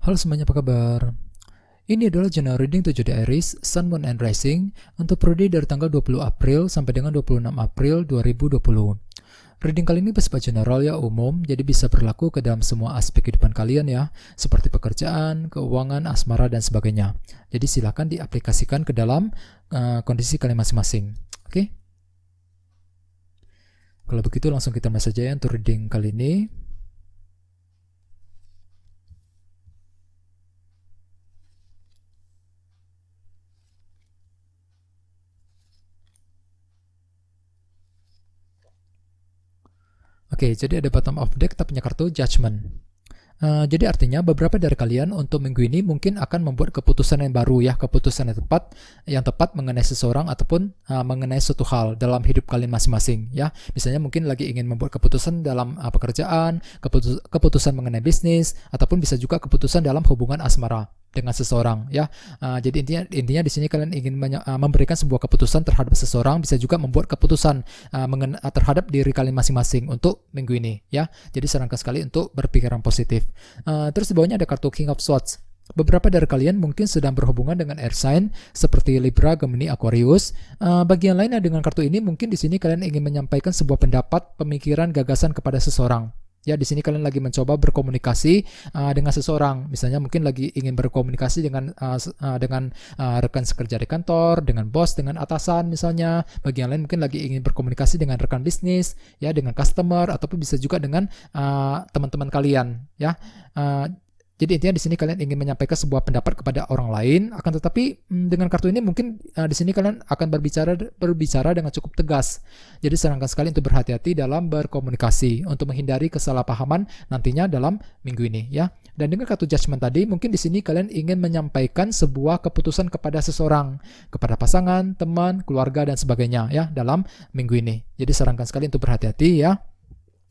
Halo semuanya, apa kabar? Ini adalah general reading 7 di Aries, Sun, Moon, and Rising untuk periode dari tanggal 20 April sampai dengan 26 April 2020. Reading kali ini bersifat general ya, umum, jadi bisa berlaku ke dalam semua aspek kehidupan kalian ya, seperti pekerjaan, keuangan, asmara, dan sebagainya. Jadi silakan diaplikasikan ke dalam kondisi kalian masing-masing. Oke? Kalau begitu langsung kita mulai saja ya untuk reading kali ini. Oke, jadi ada bottom of deck, kita punya kartu Judgment. Jadi artinya beberapa dari kalian untuk minggu ini mungkin akan membuat keputusan yang baru ya, keputusan yang tepat mengenai seseorang ataupun mengenai suatu hal dalam hidup kalian masing-masing ya. Misalnya mungkin lagi ingin membuat keputusan dalam pekerjaan, keputusan mengenai bisnis, ataupun bisa juga keputusan dalam hubungan asmara dengan seseorang ya. Jadi intinya di sini kalian ingin memberikan sebuah keputusan terhadap seseorang, bisa juga membuat keputusan terhadap diri kalian masing-masing untuk minggu ini ya. Jadi sarankan sekali untuk berpikiran positif. Terus di bawahnya ada kartu King of Swords. Beberapa dari kalian mungkin sedang berhubungan dengan air sign seperti Libra, Gemini, Aquarius. Bagian lainnya dengan kartu ini mungkin di sini kalian ingin menyampaikan sebuah pendapat, pemikiran, gagasan kepada seseorang. Ya, di sini kalian lagi mencoba berkomunikasi dengan seseorang. Misalnya mungkin lagi ingin berkomunikasi dengan rekan sekerja di kantor, dengan bos, dengan atasan misalnya. Bagi yang lain mungkin lagi ingin berkomunikasi dengan rekan bisnis, ya, dengan customer, ataupun bisa juga dengan teman-teman kalian, ya. Jadi intinya di sini kalian ingin menyampaikan sebuah pendapat kepada orang lain, akan tetapi dengan kartu ini mungkin di sini kalian akan berbicara dengan cukup tegas. Jadi sarankan sekali untuk berhati-hati dalam berkomunikasi untuk menghindari kesalahpahaman nantinya dalam minggu ini ya. Dan dengan kartu Judgment tadi mungkin di sini kalian ingin menyampaikan sebuah keputusan kepada seseorang, kepada pasangan, teman, keluarga dan sebagainya ya dalam minggu ini. Jadi sarankan sekali untuk berhati-hati ya.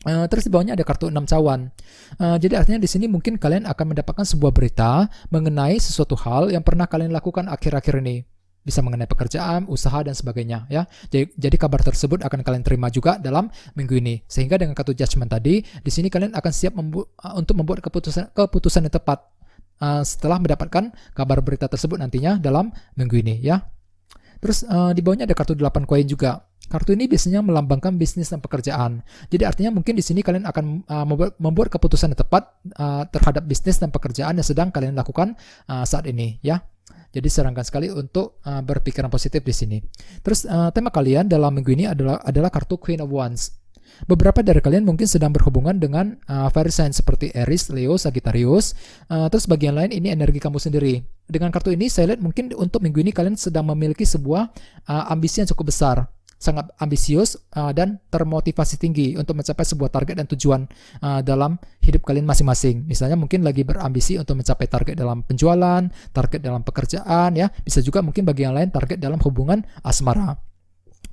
Terus di bawahnya ada kartu 6 cawan. Jadi artinya di sini mungkin kalian akan mendapatkan sebuah berita mengenai sesuatu hal yang pernah kalian lakukan akhir-akhir ini. Bisa mengenai pekerjaan, usaha dan sebagainya ya. Jadi kabar tersebut akan kalian terima juga dalam minggu ini. Sehingga dengan kartu Judgment tadi, di sini kalian akan siap untuk membuat keputusan yang tepat setelah mendapatkan kabar berita tersebut nantinya dalam minggu ini ya. Terus di bawahnya ada kartu 8 koin juga. Kartu ini biasanya melambangkan bisnis dan pekerjaan. Jadi artinya mungkin di sini kalian akan membuat keputusan yang tepat terhadap bisnis dan pekerjaan yang sedang kalian lakukan saat ini ya. Jadi sarankan sekali untuk berpikiran positif di sini. Terus tema kalian dalam minggu ini adalah kartu Queen of Wands. Beberapa dari kalian mungkin sedang berhubungan dengan fire sign seperti Aries, Leo, Sagittarius. Terus bagian lain ini energi kamu sendiri. Dengan kartu ini saya lihat mungkin untuk minggu ini kalian sedang memiliki sebuah ambisi yang cukup besar. Sangat ambisius dan termotivasi tinggi untuk mencapai sebuah target dan tujuan dalam hidup kalian masing-masing. Misalnya mungkin lagi berambisi untuk mencapai target dalam penjualan, target dalam pekerjaan ya. Bisa juga mungkin bagi yang lain target dalam hubungan asmara.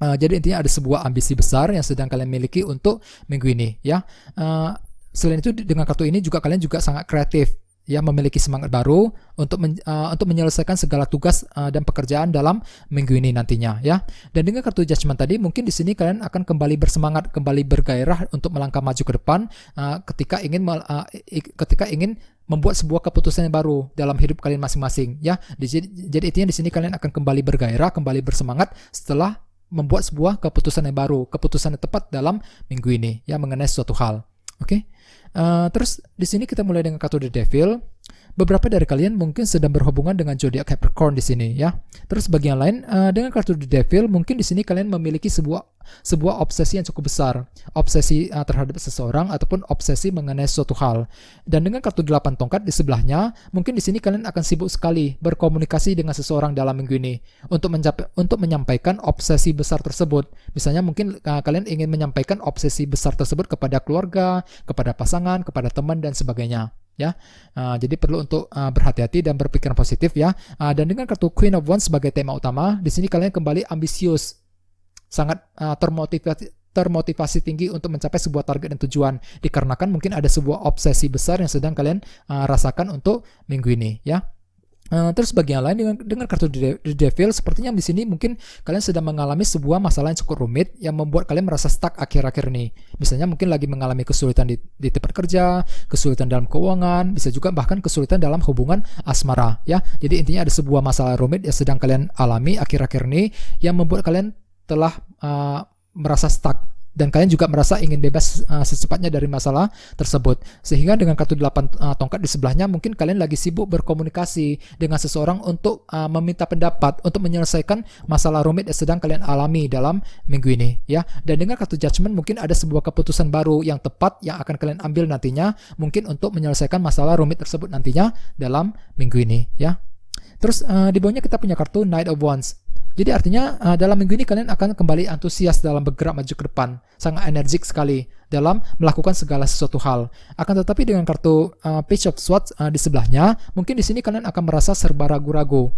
Jadi intinya ada sebuah ambisi besar yang sedang kalian miliki untuk minggu ini ya. Selain itu dengan kartu ini juga kalian juga sangat kreatif ya, memiliki semangat baru untuk menyelesaikan segala tugas dan pekerjaan dalam minggu ini nantinya ya. Dan dengan kartu Judgment tadi mungkin di sini kalian akan kembali bersemangat, kembali bergairah untuk melangkah maju ke depan ketika ingin membuat sebuah keputusan yang baru dalam hidup kalian masing-masing ya. Jadi intinya di sini kalian akan kembali bergairah, kembali bersemangat setelah membuat sebuah keputusan yang baru, keputusan yang tepat dalam minggu ini ya mengenai suatu hal. Oke. Terus di sini kita mulai dengan kartu The Devil. Beberapa dari kalian mungkin sedang berhubungan dengan zodiak Capricorn di sini ya. Terus bagian lain dengan kartu The Devil mungkin di sini kalian memiliki sebuah obsesi yang cukup besar, obsesi terhadap seseorang ataupun obsesi mengenai suatu hal. Dan dengan kartu 8 tongkat di sebelahnya, mungkin di sini kalian akan sibuk sekali berkomunikasi dengan seseorang dalam minggu ini untuk menyampaikan obsesi besar tersebut. Misalnya mungkin kalian ingin menyampaikan obsesi besar tersebut kepada keluarga, kepada pasangan, kepada teman dan sebagainya. Ya, jadi perlu untuk berhati-hati dan berpikiran positif ya. Dan dengan kartu Queen of Wands sebagai tema utama, di sini kalian kembali ambisius, sangat termotivasi tinggi untuk mencapai sebuah target dan tujuan. Dikarenakan mungkin ada sebuah obsesi besar yang sedang kalian rasakan untuk minggu ini ya. Terus bagi yang lain dengan kartu The Devil, sepertinya di sini mungkin kalian sedang mengalami sebuah masalah yang cukup rumit yang membuat kalian merasa stuck akhir-akhir ini. Misalnya mungkin lagi mengalami kesulitan di tempat kerja, kesulitan dalam keuangan, bisa juga bahkan kesulitan dalam hubungan asmara ya. Jadi intinya ada sebuah masalah rumit yang sedang kalian alami akhir-akhir ini yang membuat kalian telah merasa stuck. Dan kalian juga merasa ingin bebas secepatnya dari masalah tersebut. Sehingga dengan kartu 8 tongkat di sebelahnya, mungkin kalian lagi sibuk berkomunikasi dengan seseorang untuk meminta pendapat, untuk menyelesaikan masalah rumit yang sedang kalian alami dalam minggu ini. Ya. Dan dengan kartu judgment, mungkin ada sebuah keputusan baru yang tepat yang akan kalian ambil nantinya, mungkin untuk menyelesaikan masalah rumit tersebut nantinya dalam minggu ini. Ya. Terus di bawahnya kita punya kartu Knight of Wands. Jadi artinya dalam minggu ini kalian akan kembali antusias dalam bergerak maju ke depan, sangat energik sekali dalam melakukan segala sesuatu hal. Akan tetapi dengan kartu Page of Swords di sebelahnya, mungkin di sini kalian akan merasa serba ragu-ragu.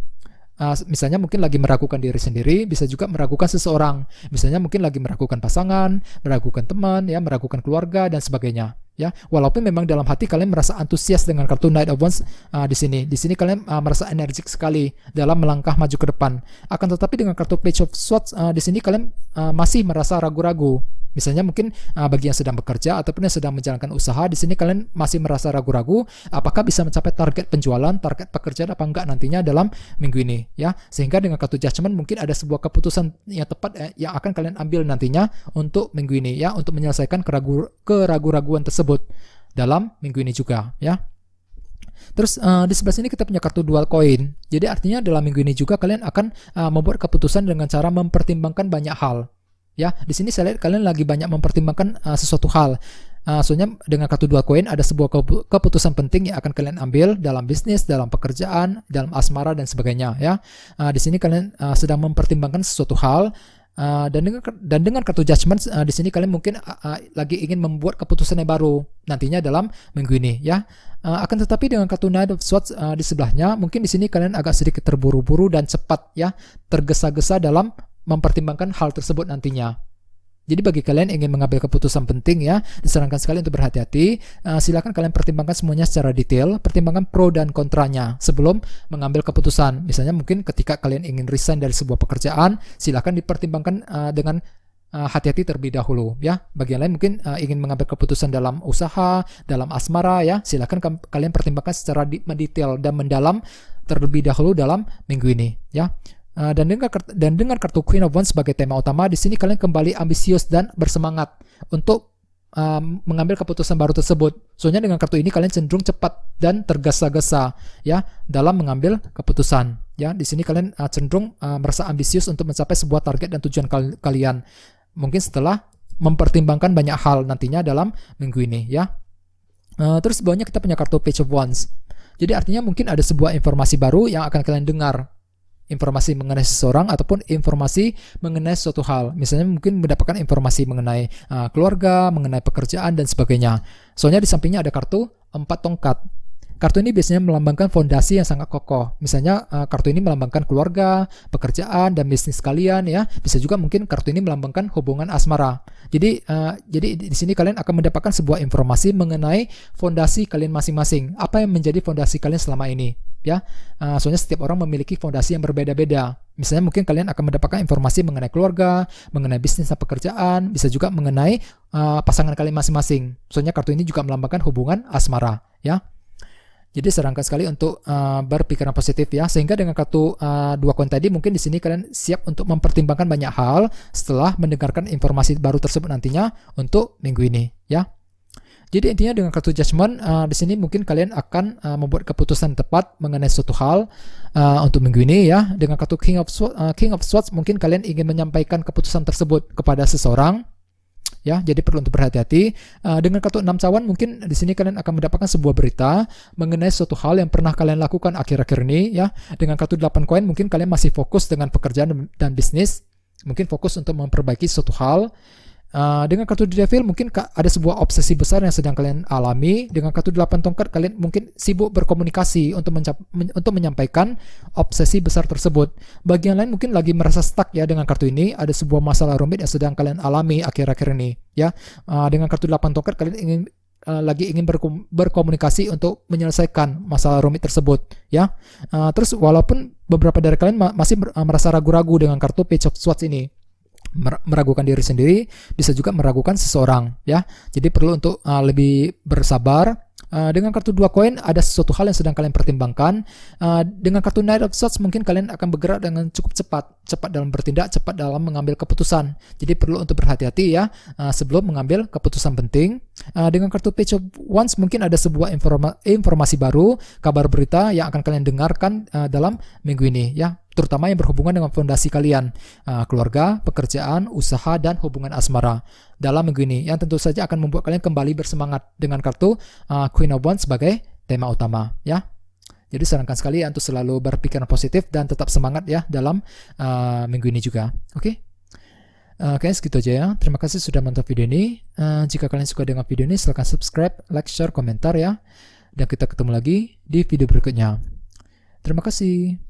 Misalnya mungkin lagi meragukan diri sendiri, bisa juga meragukan seseorang. Misalnya mungkin lagi meragukan pasangan, meragukan teman, ya, meragukan keluarga dan sebagainya. Ya, walaupun memang dalam hati kalian merasa antusias dengan kartu Knight of Wands di sini. Di sini kalian merasa energik sekali dalam melangkah maju ke depan. Akan tetapi dengan kartu Page of Swords di sini kalian masih merasa ragu-ragu. Misalnya mungkin bagi yang sedang bekerja ataupun yang sedang menjalankan usaha, di sini kalian masih merasa ragu-ragu apakah bisa mencapai target penjualan, target pekerjaan apa enggak nantinya dalam minggu ini, ya. Sehingga dengan kartu Judgment mungkin ada sebuah keputusan yang tepat yang akan kalian ambil nantinya untuk minggu ini, ya, untuk menyelesaikan keraguan-raguan tersebut dalam minggu ini juga, ya. Terus di sebelah sini kita punya kartu dual coin. Jadi artinya dalam minggu ini juga kalian akan membuat keputusan dengan cara mempertimbangkan banyak hal. Ya, di sini saya lihat kalian lagi banyak mempertimbangkan sesuatu hal. Soalnya dengan kartu dual koin ada sebuah keputusan penting yang akan kalian ambil dalam bisnis, dalam pekerjaan, dalam asmara dan sebagainya. Ya, di sini kalian sedang mempertimbangkan sesuatu hal. Dan dengan kartu judgment di sini kalian mungkin lagi ingin membuat keputusan yang baru nantinya dalam minggu ini. Ya, akan tetapi dengan kartu Knight of Swords di sebelahnya, mungkin di sini kalian agak sedikit terburu-buru dan cepat, ya, tergesa-gesa dalam mempertimbangkan hal tersebut nantinya. Jadi bagi kalian yang ingin mengambil keputusan penting, ya, disarankan sekali untuk berhati-hati. Silakan kalian pertimbangkan semuanya secara detail, pertimbangkan pro dan kontranya sebelum mengambil keputusan. Misalnya mungkin ketika kalian ingin resign dari sebuah pekerjaan, silakan dipertimbangkan dengan hati-hati terlebih dahulu, ya. Bagi yang lain mungkin ingin mengambil keputusan dalam usaha, dalam asmara, ya, silakan kalian pertimbangkan secara mendetail dan mendalam terlebih dahulu dalam minggu ini, ya. Dan dengan kartu Queen of Wands sebagai tema utama, di sini kalian kembali ambisius dan bersemangat untuk mengambil keputusan baru tersebut. Soalnya dengan kartu ini kalian cenderung cepat dan tergesa-gesa, ya, dalam mengambil keputusan. Ya, di sini kalian cenderung merasa ambisius untuk mencapai sebuah target dan tujuan kalian. Mungkin setelah mempertimbangkan banyak hal nantinya dalam minggu ini, ya. Terus bawahnya kita punya kartu Page of Wands. Jadi artinya mungkin ada sebuah informasi baru yang akan kalian dengar. Informasi mengenai seseorang ataupun informasi mengenai suatu hal. Misalnya mungkin mendapatkan informasi mengenai keluarga, mengenai pekerjaan dan sebagainya. Soalnya di sampingnya ada kartu 4 tongkat. Kartu ini biasanya melambangkan fondasi yang sangat kokoh. Misalnya kartu ini melambangkan keluarga, pekerjaan, dan bisnis kalian, ya. Bisa juga mungkin kartu ini melambangkan hubungan asmara. Jadi di sini kalian akan mendapatkan sebuah informasi mengenai fondasi kalian masing-masing. Apa yang menjadi fondasi kalian selama ini, ya. Soalnya setiap orang memiliki fondasi yang berbeda-beda. Misalnya mungkin kalian akan mendapatkan informasi mengenai keluarga, mengenai bisnis dan pekerjaan, bisa juga mengenai pasangan kalian masing-masing. Soalnya kartu ini juga melambangkan hubungan asmara, ya. Jadi sarankan sekali untuk berpikiran positif, ya, sehingga dengan kartu 2 koin tadi mungkin di sini kalian siap untuk mempertimbangkan banyak hal setelah mendengarkan informasi baru tersebut nantinya untuk minggu ini, ya. Jadi intinya dengan kartu judgment di sini mungkin kalian akan membuat keputusan tepat mengenai suatu hal untuk minggu ini, ya. Dengan kartu King of Swords mungkin kalian ingin menyampaikan keputusan tersebut kepada seseorang. Ya, jadi perlu untuk berhati-hati. Dengan kartu 6 cawan mungkin di sini kalian akan mendapatkan sebuah berita mengenai suatu hal yang pernah kalian lakukan akhir-akhir ini, ya. Dengan kartu 8 koin mungkin kalian masih fokus dengan pekerjaan dan bisnis, mungkin fokus untuk memperbaiki suatu hal. Dengan kartu The Devil mungkin ada sebuah obsesi besar yang sedang kalian alami. Dengan kartu 8 tongkat kalian mungkin sibuk berkomunikasi untuk menyampaikan obsesi besar tersebut. Bagi yang lain mungkin lagi merasa stuck, ya, dengan kartu ini. Ada sebuah masalah rumit yang sedang kalian alami akhir-akhir ini, ya. Dengan kartu 8 tongkat kalian lagi ingin berkomunikasi untuk menyelesaikan masalah rumit tersebut, ya. Terus walaupun beberapa dari kalian masih merasa ragu-ragu dengan kartu Page of Swords ini, meragukan diri sendiri, bisa juga meragukan seseorang, ya. Jadi perlu untuk lebih bersabar. Dengan kartu 2 koin ada sesuatu hal yang sedang kalian pertimbangkan. Dengan kartu Knight of Swords mungkin kalian akan bergerak dengan cukup cepat dalam bertindak, cepat dalam mengambil keputusan. Jadi perlu untuk berhati-hati ya sebelum mengambil keputusan penting. Dengan kartu Page of Wands mungkin ada sebuah informasi baru, kabar berita yang akan kalian dengarkan dalam minggu ini, ya, terutama yang berhubungan dengan fondasi kalian, keluarga, pekerjaan, usaha, dan hubungan asmara dalam minggu ini, yang tentu saja akan membuat kalian kembali bersemangat dengan kartu Queen of Wands sebagai tema utama, ya. Jadi sarankan sekali untuk selalu berpikiran positif dan tetap semangat ya dalam minggu ini juga. Oke, segitu aja ya. Terima kasih sudah menonton video ini. Jika kalian suka dengan video ini, silahkan subscribe, like, share, komentar ya. Dan kita ketemu lagi di video berikutnya. Terima kasih.